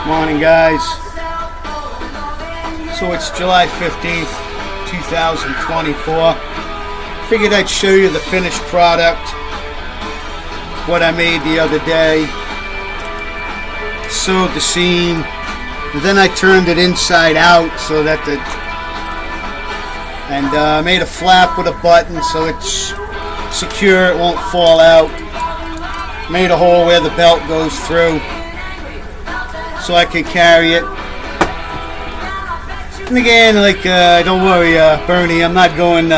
Morning, guys. So it's July 15th, 2024. Figured I'd show you the finished product, what I made the other day. Sewed the seam, and then I turned it inside out so that made a flap with a button so it's secure, it won't fall out. Made a hole where the belt goes through so I can carry it. And again, don't worry, Bernie, I'm not going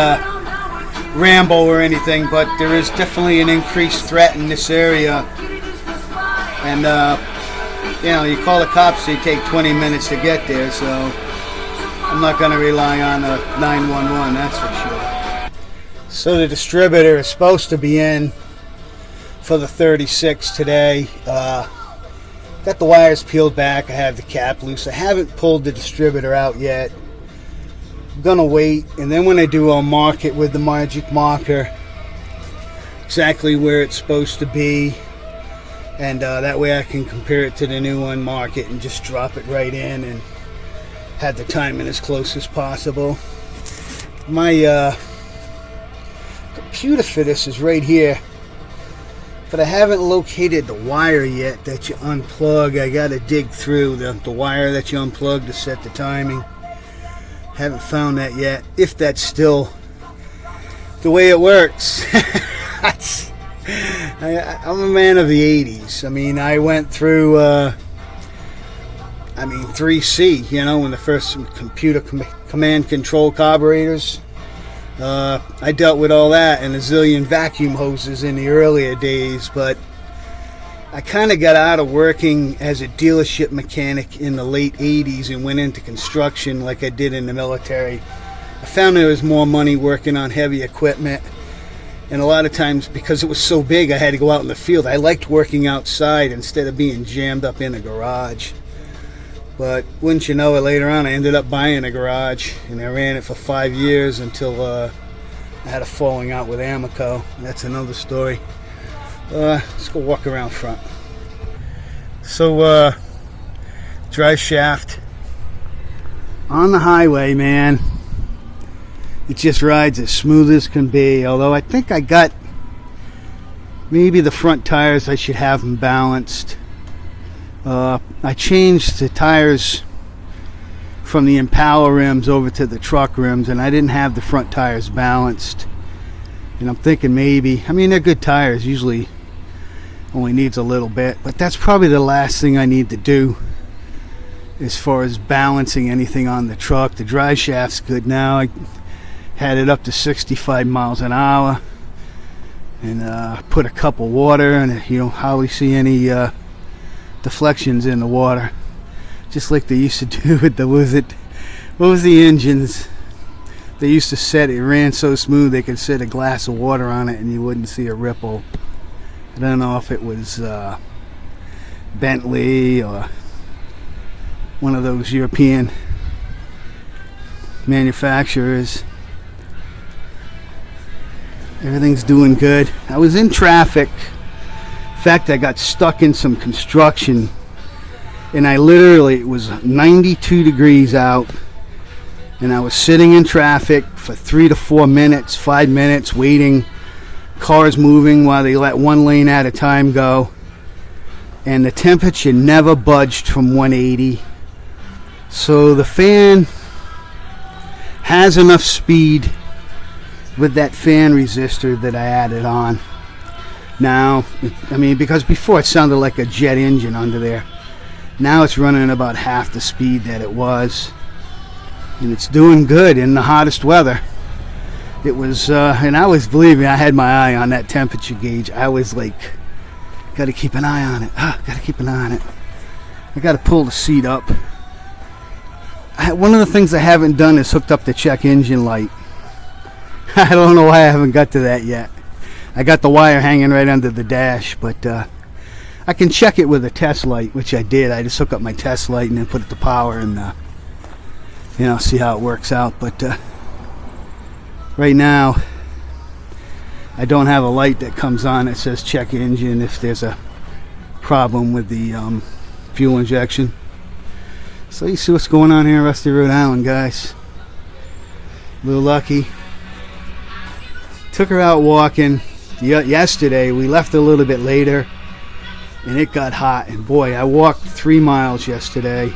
Rambo or anything, but there is definitely an increased threat in this area. And, you call the cops, they take 20 minutes to get there, so I'm not going to rely on a 911, that's for sure. So the distributor is supposed to be in for the 36 today. Got the wires peeled back. I have the cap loose. I haven't pulled the distributor out yet. I'm gonna wait, and then when I do, I'll mark it with the magic marker exactly where it's supposed to be, and that way I can compare it to the new one, mark it, and just drop it right in and have the timing as close as possible. My computer for this is right here, but I haven't located the wire yet that you unplug. I gotta dig through the wire that you unplug to set the timing. Haven't found that yet, if that's still the way it works. I'm a man of the 80s. I mean, I went through 3C, when the first computer command control carburetors. I dealt with all that and a zillion vacuum hoses in the earlier days, but I kind of got out of working as a dealership mechanic in the late 80s and went into construction like I did in the military. I found there was more money working on heavy equipment, and a lot of times because it was so big I had to go out in the field. I liked working outside instead of being jammed up in a garage. But wouldn't you know it, later on I ended up buying a garage, and I ran it for 5 years until I had a falling out with Amoco. That's another story. Let's go walk around front. So drive shaft on the highway, man, it just rides as smooth as can be. Although I think I got maybe the front tires, I should have them balanced. I changed the tires from the Impala rims over to the truck rims, and I didn't have the front tires balanced. And I'm thinking maybe, they're good tires, usually only needs a little bit, but that's probably the last thing I need to do as far as balancing anything on the truck. The drive shaft's good now. I had it up to 65 miles an hour, and put a cup of water, and hardly see any deflections in the water, just like they used to do with what was the engines they used to set. It ran so smooth they could set a glass of water on it and you wouldn't see a ripple. I don't know if it was Bentley or one of those European manufacturers. Everything's doing good. I was in traffic. In fact, I got stuck in some construction, and it was 92 degrees out, and I was sitting in traffic for 3 to 4 minutes, 5 minutes, waiting, cars moving while they let one lane at a time go, and the temperature never budged from 180. So the fan has enough speed with that fan resistor that I added on. Now, because before it sounded like a jet engine under there. Now it's running about half the speed that it was. And it's doing good in the hottest weather. It was, and I was, believe me, I had my eye on that temperature gauge. I was like, got to keep an eye on it. Got to keep an eye on it. I got to pull the seat up. One of the things I haven't done is hooked up the check engine light. I don't know why I haven't got to that yet. I got the wire hanging right under the dash, but I can check it with a test light, which I did. I just hook up my test light and then put it to power and see how it works out. But right now I don't have a light that comes on that says check engine if there's a problem with the fuel injection. So you see what's going on here in Rusty, Rhode Island, guys. A little lucky. Took her out walking yesterday. We left a little bit later, and it got hot. And boy, I walked 3 miles yesterday.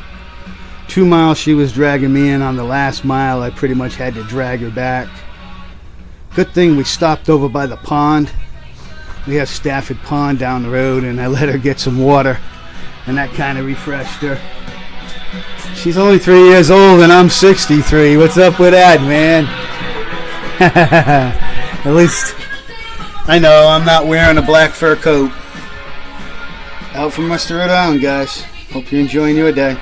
2 miles she was dragging me in. On the last mile, I pretty much had to drag her back. Good thing we stopped over by the pond. We have Stafford Pond down the road, and I let her get some water, and that kind of refreshed her. She's only 3 years old, and I'm 63. What's up with that, man? At least I know I'm not wearing a black fur coat. Out from Rusty, Rhode Island, guys. Hope you're enjoying your day.